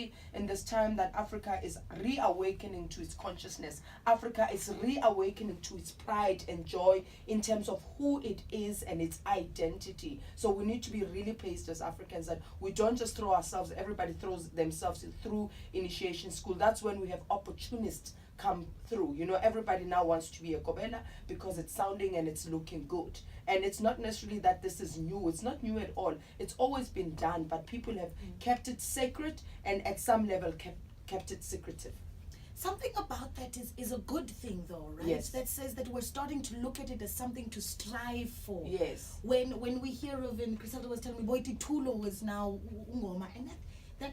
especially in this time that Africa is reawakening to its consciousness. Africa is reawakening to its pride and joy in terms of who it is and its identity. So we need to be really pleased as Africans that we don't just throw ourselves, everybody throws themselves through initiation school. That's when we have opportunists come through. You know, everybody now wants to be a Kobela because it's sounding and it's looking good. And it's not necessarily that this is new. It's not new at all. It's always been done, but people have kept it sacred and at some level kept it secretive. Something about that is a good thing, though, right? Yes. That says that we're starting to look at it as something to strive for. Yes. When we hear of, and Griselda was telling me, Boiti Tulo is now Ungoma, and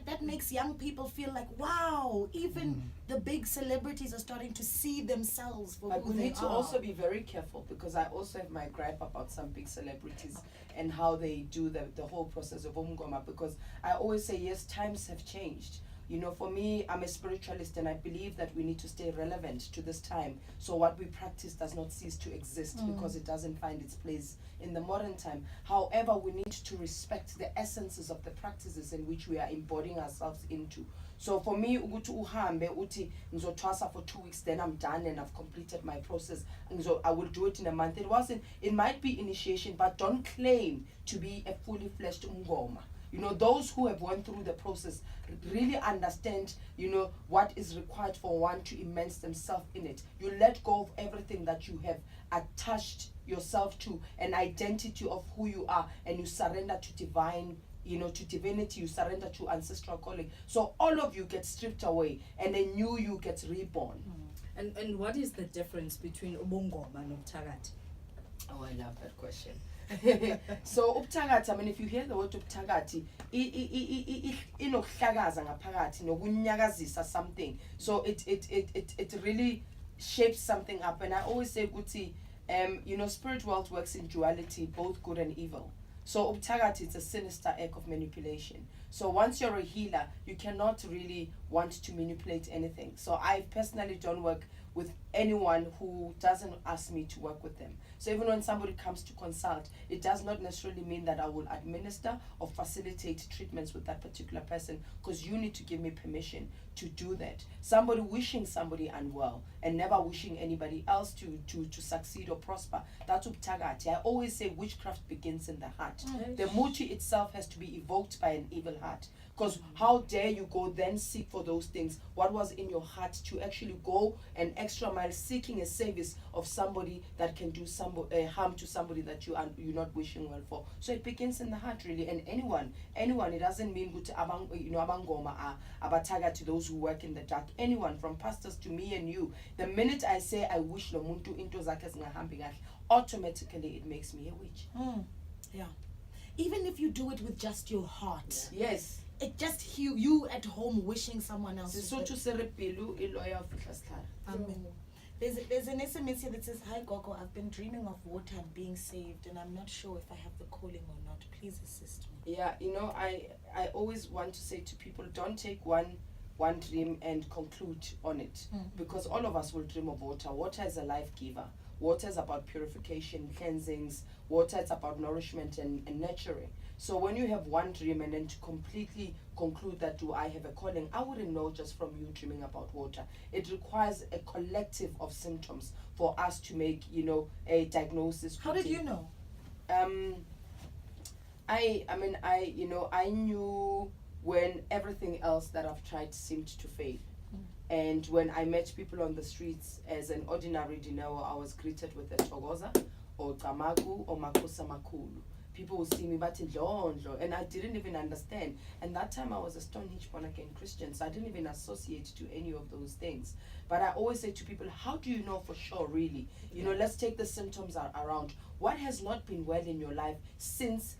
that makes young people feel like, wow, even the big celebrities are starting to see themselves for but who we they need to are. also be very careful, because I also have my gripe about some big celebrities and how they do the whole process of Umgoma, because I always say, yes, times have changed. You know, for me, I'm a spiritualist and I believe that we need to stay relevant to this time. So what we practice does not cease to exist because it doesn't find its place in the modern time. However, we need to respect the essences of the practices in which we are embodying ourselves into. So for me, ukuthi uhambe uthi ngizotwasa for 2 weeks, then I'm done and I've completed my process. And so I will do it in a month. It might be initiation, but don't claim to be a fully fleshed Ngoma. You know, those who have went through the process really understand, you know, what is required for one to immerse themselves in it. You let go of everything that you have attached yourself to, an identity of who you are, and you surrender to divine, you know, to divinity, you surrender to ancestral calling. So all of you get stripped away and a new you gets reborn. And what is the difference between Ubungoma and Ubutakathi? Oh, I love that question. So ubutakathi, I mean, if you hear the word ubutakathi, inokuhlakaza ngaphakathi nokunyakazisa something. So it really shapes something up. And I always say ukuthi, you know, spirit world works in duality, both good and evil. So ubutakathi, it's a sinister act of manipulation. So once you're a healer, you cannot really want to manipulate anything. So I personally don't work with anyone who doesn't ask me to work with them. So even when somebody comes to consult, it does not necessarily mean that I will administer or facilitate treatments with that particular person, because you need to give me permission to do that. Somebody wishing somebody unwell and never wishing anybody else to succeed or prosper, that's ubutakathi. I always say witchcraft begins in the heart. The muti itself has to be evoked by an evil heart. Because how dare you go then seek for those things, what was in your heart, to actually go an extra mile seeking a service of somebody that can do harm to somebody that you're not wishing well for. So it begins in the heart, really. And anyone, it doesn't mean abangoma abataga to those who work in the dark. Anyone, from pastors to me and you, the minute I say I wish lo muntu into zakhe zingahambi kahle, automatically it makes me a witch. Yeah. Even if you do it with just your heart. Yes. It just you at home wishing someone else. There's an SMS here that says, "Hi Gogo, I've been dreaming of water and being saved, and I'm not sure if I have the calling or not. Please assist me." Yeah, you know, I always want to say to people, don't take one dream and conclude on it, because all of us will dream of water. Water is a life giver. Water is about purification, cleansings. Water is about nourishment and nurturing. So when you have one dream and then to completely conclude that, do I have a calling? I wouldn't know just from you dreaming about water. It requires a collective of symptoms for us to make, you know, a diagnosis. How did you know? I knew when everything else that I've tried seemed to fail. And when I met people on the streets as an ordinary Dineo, I was greeted with a Togoza or Tamagu or Makosa Makulu. People would see me, but and I didn't even understand. And that time I was a Stonehenge born-again Christian, so I didn't even associate to any of those things. But I always say to people, how do you know for sure, really? You know, let's take the symptoms around. What has not been well in your life since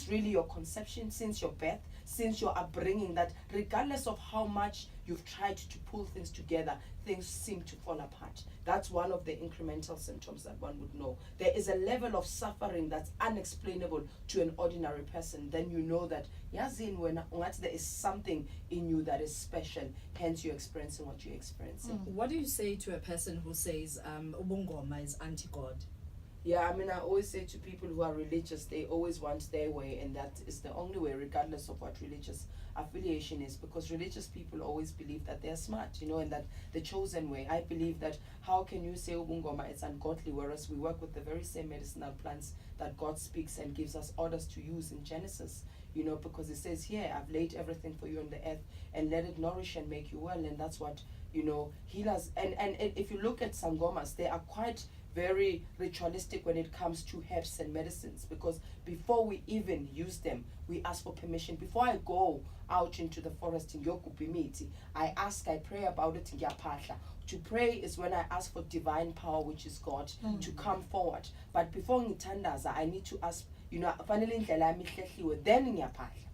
really your conception, since your birth, since your upbringing, that regardless of how much you've tried to pull things together, things seem to fall apart. That's one of the incremental symptoms that one would know. There is a level of suffering that's unexplainable to an ordinary person. Then you know that when there is something in you that is special, hence you're experiencing what you're experiencing. What do you say to a person who says Ubungoma is anti-God? Yeah, I mean, I always say to people who are religious, they always want their way, and that is the only way, regardless of what religious affiliation is, because religious people always believe that they're smart, you know, and that the chosen way. I believe that how can you say ubungoma it's ungodly, whereas we work with the very same medicinal plants that God speaks and gives us orders to use in Genesis, you know, because it says here, I've laid everything for you on the earth and let it nourish and make you well, and that's what, you know, healers, and if you look at Sangomas, they are quite very ritualistic when it comes to herbs and medicines, because before we even use them, we ask for permission. Before I go out into the forest in Yokupimiti, I pray about it in Yapasha. To pray is when I ask for divine power, which is God, to come forward. But before ngitandaza, I need to ask, you know, then ngiyapahla.